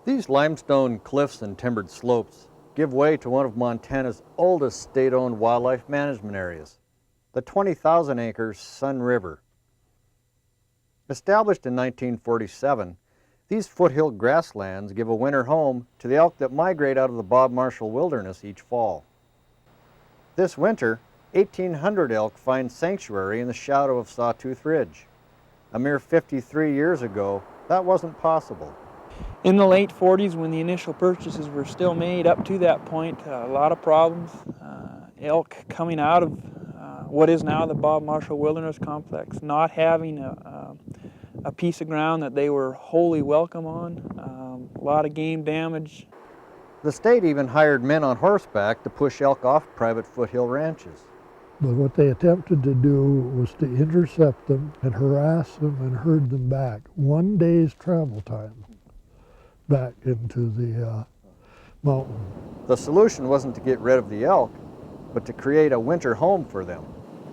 These limestone cliffs and timbered slopes give way to one of Montana's oldest state-owned wildlife management areas, the 20,000 acre Sun River. Established in 1947, these foothill grasslands give a winter home to the elk that migrate out of the Bob Marshall Wilderness each fall. This winter, 1,800 elk find sanctuary in the shadow of Sawtooth Ridge. A mere 53 years ago, that wasn't possible. In the late 40s, when the initial purchases were still made, up to that point, a lot of problems. Elk coming out of what is now the Bob Marshall Wilderness Complex, not having a piece of ground that they were wholly welcome on, a lot of game damage. The state even hired men on horseback to push elk off private foothill ranches. But what they attempted to do was to intercept them and harass them and herd them back. 1 day's travel time back into the mountain. The solution wasn't to get rid of the elk, but to create a winter home for them.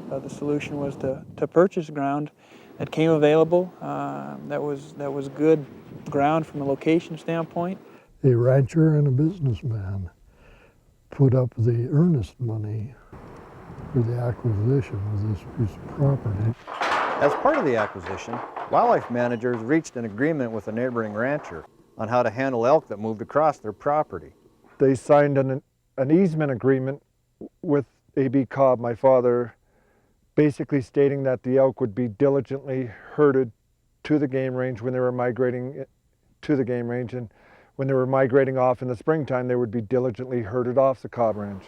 The solution was to purchase ground that came available, that was good ground from a location standpoint. A rancher and a businessman put up the earnest money for the acquisition of this piece of property. As part of the acquisition, wildlife managers reached an agreement with a neighboring rancher on how to handle elk that moved across their property. They signed an easement agreement with A.B. Cobb, my father, basically stating that the elk would be diligently herded to the game range when they were migrating to the game range, and when they were migrating off in the springtime, they would be diligently herded off the Cobb Ranch.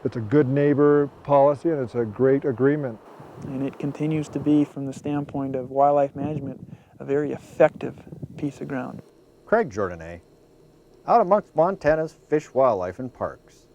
It's a good neighbor policy, and it's a great agreement. And it continues to be, from the standpoint of wildlife management, a very effective piece of ground. Craig Jordanet, out amongst Montana's fish, wildlife, and parks.